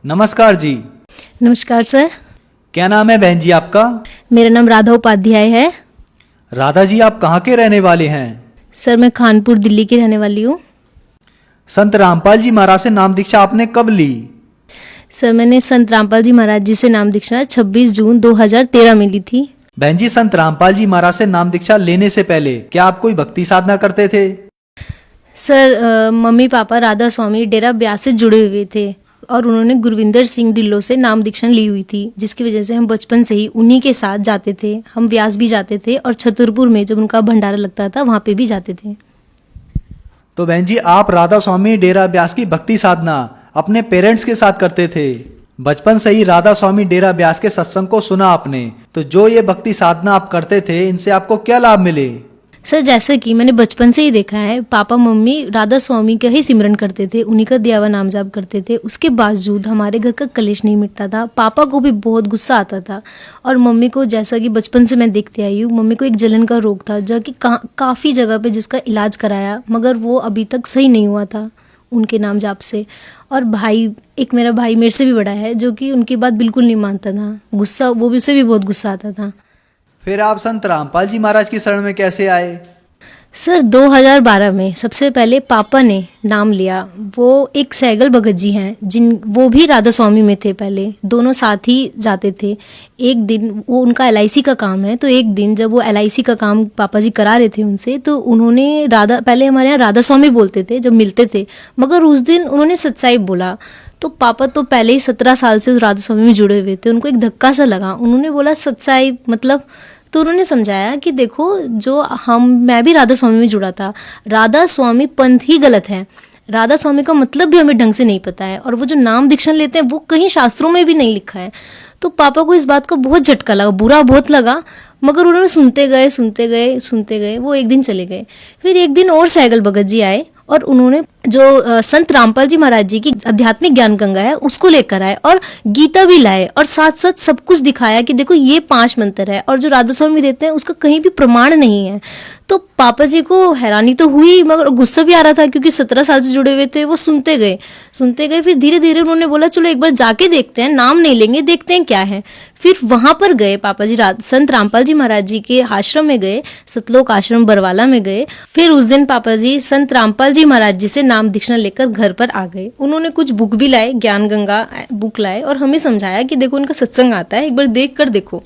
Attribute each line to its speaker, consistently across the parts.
Speaker 1: नमस्कार जी।
Speaker 2: नमस्कार सर।
Speaker 1: क्या नाम है बहन जी आपका?
Speaker 2: मेरा नाम राधा उपाध्याय है।
Speaker 1: राधा जी, आप कहाँ के रहने वाले हैं?
Speaker 2: सर मैं कानपुर दिल्ली की रहने वाली हूँ।
Speaker 1: संत रामपाल जी महाराज से नाम दीक्षा आपने कब ली?
Speaker 2: सर मैंने संत रामपाल जी महाराज जी से नाम दीक्षा 26 जून 2013 में ली थी।
Speaker 1: बहन जी, संत रामपाल जी महाराज से नाम दीक्षा लेने से पहले क्या आप कोई भक्ति साधना करते थे?
Speaker 2: सर मम्मी पापा राधा स्वामी डेरा ब्यास से जुड़े हुए थे और उन्होंने गुरविंदर सिंह ढिल्लों से नाम दीक्षा ली हुई थी, जिसकी वजह से हम बचपन से ही उन्हीं के साथ जाते थे। हम ब्यास भी जाते थे और छतरपुर में जब उनका भंडारा लगता था वहाँ पे भी जाते थे।
Speaker 1: तो बहन जी, आप राधा स्वामी डेरा ब्यास की भक्ति साधना अपने पेरेंट्स के साथ करते थे। बचपन से ही राधा स्वामी डेरा ब्यास के सत्संग को सुना आपने, तो जो ये भक्ति साधना आप करते थे, इनसे आपको क्या लाभ मिले?
Speaker 2: सर जैसा कि मैंने बचपन से ही देखा है, पापा मम्मी राधा स्वामी का ही सिमरन करते थे, उन्हीं का दिया हुआ नाम जाप करते थे। उसके बावजूद हमारे घर का कलेश नहीं मिटता था। पापा को भी बहुत गुस्सा आता था और मम्मी को, जैसा कि बचपन से मैं देखती आई हूँ, मम्मी को एक जलन का रोग था जो कि काफ़ी जगह पे जिसका इलाज कराया, मगर वो अभी तक सही नहीं हुआ था उनके नाम जाप से। और भाई, एक मेरा भाई मेरे से भी बड़ा है, जो कि उनकी बात बिल्कुल नहीं मानता था। गुस्सा, वो भी, उसे भी बहुत गुस्सा आता था।
Speaker 1: फिर आप संत रामपाल जी महाराज की शरण में कैसे आए?
Speaker 2: सर 2012 में सबसे पहले पापा ने नाम लिया। वो एक सैगल भगत जी हैं, वो भी राधा स्वामी में थे पहले, दोनों साथ ही जाते थे। एक दिन वो, उनका LIC का काम है, तो एक दिन जब वो LIC का काम पापा जी करा रहे थे उनसे, तो उन्होंने पहले हमारे यहाँ राधा स्वामी बोलते थे जब मिलते थे, मगर उस दिन उन्होंने सत्साई बोला। तो पापा तो पहले ही 17 साल से उस राधा स्वामी में जुड़े हुए थे, उनको एक धक्का सा लगा। उन्होंने बोला सत्साई मतलब, तो उन्होंने समझाया कि देखो, मैं भी राधा स्वामी में जुड़ा था, राधा स्वामी पंथ ही गलत है, राधा स्वामी का मतलब भी हमें ढंग से नहीं पता है, और वो जो नाम दीक्षा लेते हैं वो कहीं शास्त्रों में भी नहीं लिखा है। तो पापा को इस बात का बहुत झटका लगा, बुरा बहुत लगा, मगर उन्होंने सुनते गए। वो एक दिन चले गए। फिर एक दिन और सैगल भगत जी आए और उन्होंने जो संत रामपाल जी महाराज जी की आध्यात्मिक ज्ञान गंगा है उसको लेकर आए और गीता भी लाए और साथ साथ सब कुछ दिखाया कि देखो ये 5 मंत्र है और जो राधा स्वामी देते हैं उसका कहीं भी प्रमाण नहीं है। तो पापा जी को हैरानी तो हुई, मगर गुस्सा भी आ रहा था क्योंकि 17 साल से जुड़े हुए थे। वो सुनते गए। फिर धीरे धीरे उन्होंने बोला चलो एक बार जाके देखते हैं, नाम नहीं लेंगे, देखते हैं क्या है। फिर वहां पर गए पापा जी, संत रामपाल जी महाराज जी के आश्रम में गए, सतलोक आश्रम बरवाला में गए। फिर उस दिन पापा जी संत रामपाल जी महाराज जी से नाम दीक्षा लेकर घर पर आ गए। उन्होंने कुछ बुक भी लाए, ज्ञान गंगा बुक लाए और हमें समझाया कि देखो उनका सत्संग आता है, एक बार देख कर देखो।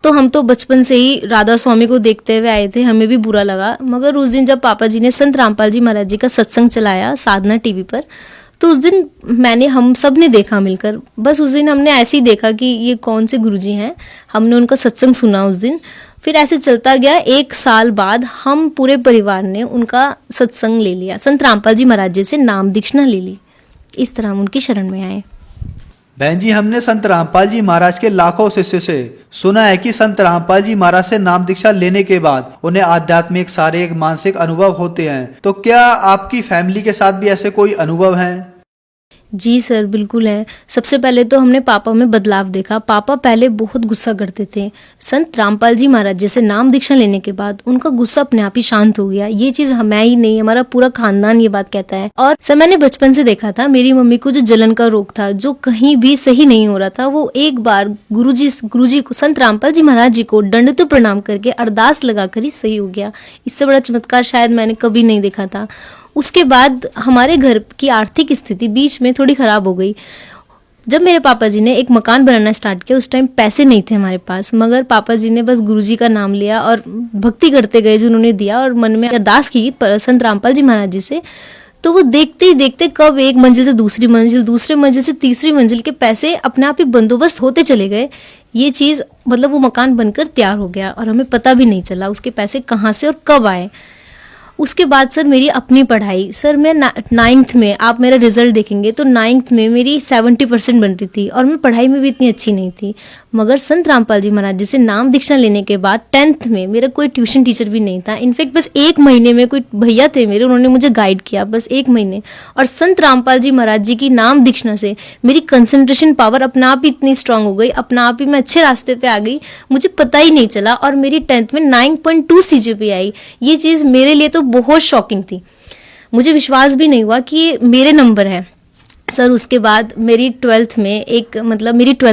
Speaker 2: तो हम तो बचपन से ही राधा स्वामी को देखते हुए आए थे, हमें भी बुरा लगा। मगर उस दिन जब पापा जी ने संत रामपाल जी महाराज जी का सत्संग चलाया साधना टीवी पर, तो उस दिन हम सब ने देखा मिलकर। बस उस दिन हमने ऐसे ही देखा कि ये कौन से गुरुजी हैं, हमने उनका सत्संग सुना उस दिन। फिर ऐसे चलता गया। 1 साल बाद हम पूरे परिवार ने उनका सत्संग ले लिया, संत रामपाल जी महाराज जी से नाम दीक्षा ले ली। इस तरह हम उनकी शरण में आए।
Speaker 1: बहन जी, हमने संत रामपाल जी महाराज के लाखों शिष्यों से सुना है कि संत रामपाल जी महाराज से नाम दीक्षा लेने के बाद उन्हें आध्यात्मिक, शारीरिक, मानसिक अनुभव होते हैं। तो क्या आपकी फैमिली के साथ भी ऐसे कोई अनुभव हैं?
Speaker 2: जी सर, बिल्कुल है। सबसे पहले तो हमने पापा में बदलाव देखा। पापा पहले बहुत गुस्सा करते थे। संत रामपाल जी महाराज जैसे नाम दीक्षा लेने के बाद उनका गुस्सा अपने आप ही शांत हो गया। ये चीज मैं ही नहीं, हमारा पूरा खानदान ये बात कहता है। और सर मैंने बचपन से देखा था, मेरी मम्मी को जो जलन का रोग था, जो कहीं भी सही नहीं हो रहा था, वो एक बार गुरुजी को, संत रामपाल जी महाराज जी को दंडवत प्रणाम करके अरदास लगाकर ही सही हो गया। इससे बड़ा चमत्कार शायद मैंने कभी नहीं देखा था। उसके बाद हमारे घर की आर्थिक स्थिति बीच में थोड़ी ख़राब हो गई। जब मेरे पापा जी ने एक मकान बनाना स्टार्ट किया, उस टाइम पैसे नहीं थे हमारे पास, मगर पापा जी ने बस गुरुजी का नाम लिया और भक्ति करते गए जो उन्होंने दिया, और मन में अरदास की संत रामपाल जी महाराज जी से। तो वो देखते ही देखते कब एक मंजिल से दूसरी मंजिल, दूसरे मंजिल से तीसरी मंजिल के पैसे अपने आप ही बंदोबस्त होते चले गए। ये चीज़ मतलब वो मकान बनकर तैयार हो गया और हमें पता भी नहीं चला उसके पैसे कहाँ से और कब आए। उसके बाद सर मेरी अपनी पढ़ाई, सर मैं 9th में, आप मेरा रिजल्ट देखेंगे तो 9th में मेरी 70% बन रही थी और मैं पढ़ाई में भी इतनी अच्छी नहीं थी। मगर संत रामपाल जी महाराज जी से नाम दीक्षा लेने के बाद 10th में मेरा कोई ट्यूशन टीचर भी नहीं था। इनफैक्ट बस 1 महीने में कोई भैया थे मेरे, उन्होंने मुझे गाइड किया, बस 1 महीने। और संत रामपाल जी महाराज जी की नाम दीक्षा से मेरी कंसंट्रेशन पावर अपना आप ही इतनी स्ट्रांग हो गई, अपना आप ही मैं अच्छे रास्ते पे आ गई, मुझे पता ही नहीं चला। और मेरी 10th में 9.2 CGPA आई। ये चीज़ मेरे लिए तो बहुत शॉकिंग थी, मुझे विश्वास भी नहीं हुआ कि ये मेरे नंबर है। सर उसके बाद मेरी ट्वेल्थ में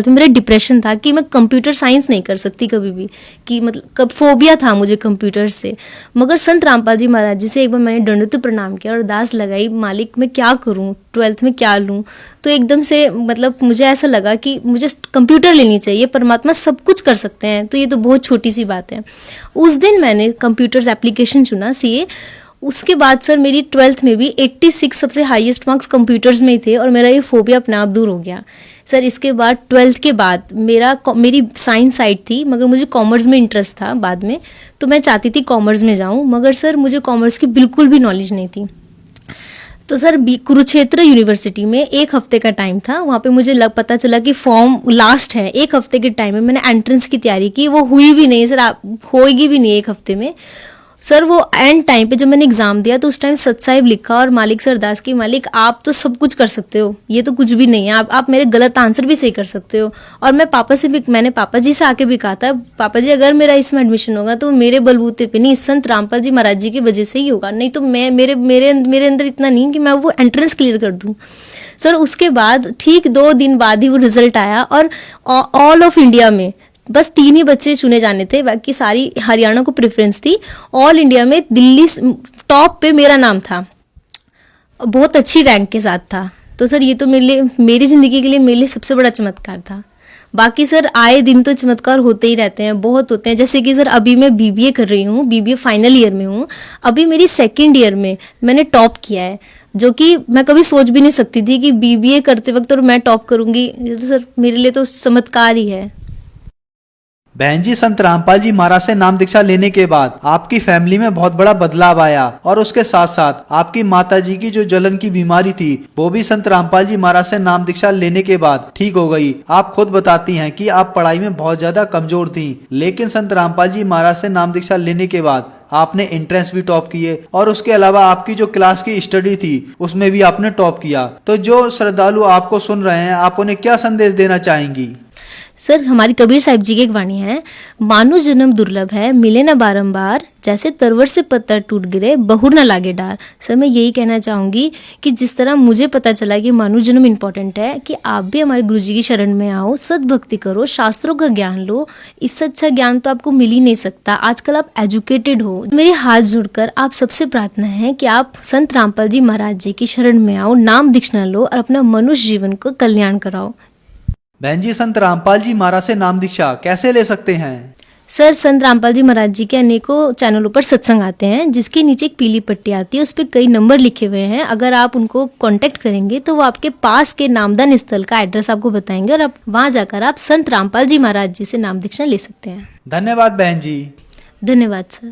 Speaker 2: मेरा डिप्रेशन था कि मैं कंप्यूटर साइंस नहीं कर सकती कभी भी, कि मतलब कब फोबिया था मुझे कंप्यूटर से। मगर संत रामपाल जी महाराज जी से एक बार मैंने दंडोत प्रणाम किया और अरदास लगाई, मालिक मैं क्या करूं, ट्वेल्थ में क्या लूं। तो एकदम से मतलब मुझे ऐसा लगा कि मुझे कंप्यूटर लेनी चाहिए, परमात्मा सब कुछ कर सकते हैं, तो ये तो बहुत छोटी सी बात है। उस दिन मैंने कंप्यूटर्स एप्लीकेशन चुना सीए। उसके बाद सर मेरी ट्वेल्थ में भी 86 सबसे हाईएस्ट मार्क्स कंप्यूटर्स में ही थे और मेरा ये फोबिया अपने आप दूर हो गया। सर इसके बाद ट्वेल्थ के बाद मेरी साइंस साइड थी, मगर मुझे कॉमर्स में इंटरेस्ट था बाद में, तो मैं चाहती थी कॉमर्स में जाऊं, मगर सर मुझे कॉमर्स की बिल्कुल भी नॉलेज नहीं थी। तो सर कुरुक्षेत्र यूनिवर्सिटी में 1 हफ्ते का टाइम था, वहाँ पे मुझे पता चला कि फॉर्म लास्ट है। 1 हफ्ते के टाइम में मैंने एंट्रेंस की तैयारी की, वो हुई भी नहीं सर, होएगी भी नहीं 1 हफ्ते में। सर वो एंड टाइम पे जब मैंने एग्जाम दिया तो उस टाइम सतसाहिब लिखा और मालिक से अरदास की, मालिक आप तो सब कुछ कर सकते हो, ये तो कुछ भी नहीं है, आप मेरे गलत आंसर भी सही कर सकते हो। और मैंने पापा जी से आके भी कहा था, पापा जी अगर मेरा इसमें एडमिशन होगा तो मेरे बलबूते पे नहीं, संत रामपाल जी महाराज जी की वजह से ही होगा, नहीं तो मैं मेरे अंदर इतना नहीं कि मैं वो एंट्रेंस क्लियर कर दूँ। सर उसके बाद ठीक 2 दिन बाद ही वो रिजल्ट आया और ऑल ऑफ इंडिया में बस 3 ही बच्चे चुने जाने थे, बाकी सारी हरियाणा को प्रेफरेंस थी। ऑल इंडिया में दिल्ली टॉप पे मेरा नाम था, बहुत अच्छी रैंक के साथ था। तो सर ये तो मेरी ज़िंदगी के लिए मेरे लिए सबसे बड़ा चमत्कार था। बाकी सर आए दिन तो चमत्कार होते ही रहते हैं, बहुत होते हैं। जैसे कि सर अभी मैं बीबीए कर रही हूँ, बीबीए फाइनल ईयर में हूँ, अभी मेरी 2nd ईयर में मैंने टॉप किया है, जो कि मैं कभी सोच भी नहीं सकती थी कि बीबीए करते वक्त और मैं टॉप करूँगी। ये तो सर मेरे लिए तो चमत्कार ही है।
Speaker 1: बहन जी, संत रामपाल जी महाराज से नाम दीक्षा लेने के बाद आपकी फैमिली में बहुत बड़ा बदलाव आया और उसके साथ साथ आपकी माता जी की जो जलन की बीमारी थी वो भी संत रामपाल जी महाराज से नाम दीक्षा लेने के बाद ठीक हो गई। आप खुद बताती हैं कि आप पढ़ाई में बहुत ज्यादा कमजोर थी, लेकिन संत रामपाल जी महाराज से नाम दीक्षा लेने के बाद आपने एंट्रेंस भी टॉप किए और उसके अलावा आपकी जो क्लास की स्टडी थी उसमें भी आपने टॉप किया। तो जो श्रद्धालु आपको सुन रहे हैं, आप उन्हें क्या संदेश देना चाहेंगी?
Speaker 2: सर हमारी कबीर साहिब जी की एक वाणी है, मानो जन्म दुर्लभ है मिले ना बारंबार, जैसे तरवर से पत्थर टूट गिरे बहुर ना लागे डार। सर मैं यही कहना चाहूँगी कि जिस तरह मुझे पता चला कि मानव जन्म इम्पोर्टेंट है, कि आप भी हमारे गुरु जी की शरण में आओ, सद्भक्ति करो, शास्त्रों का ज्ञान लो। इससे अच्छा ज्ञान तो आपको मिल ही नहीं सकता। आजकल आप एजुकेटेड हो। मेरे हाथ जोड़कर आप सबसे प्रार्थना है कि आप संत रामपाल जी महाराज जी की शरण में आओ, नाम दीक्षा लो और अपना मनुष्य जीवन को कल्याण कराओ।
Speaker 1: बहन जी, संत रामपाल जी महाराज से नाम दीक्षा कैसे ले सकते हैं?
Speaker 2: सर संत रामपाल जी महाराज जी के अनेकों चैनलों पर सत्संग आते हैं, जिसके नीचे एक पीली पट्टी आती है, उस पर कई नंबर लिखे हुए हैं। अगर आप उनको कांटेक्ट करेंगे तो वो आपके पास के नामदान स्थल का एड्रेस आपको बताएंगे और आप वहां जाकर आप संत रामपाल जी महाराज जी से नाम दीक्षा ले सकते हैं।
Speaker 1: धन्यवाद बहन जी।
Speaker 2: धन्यवाद सर।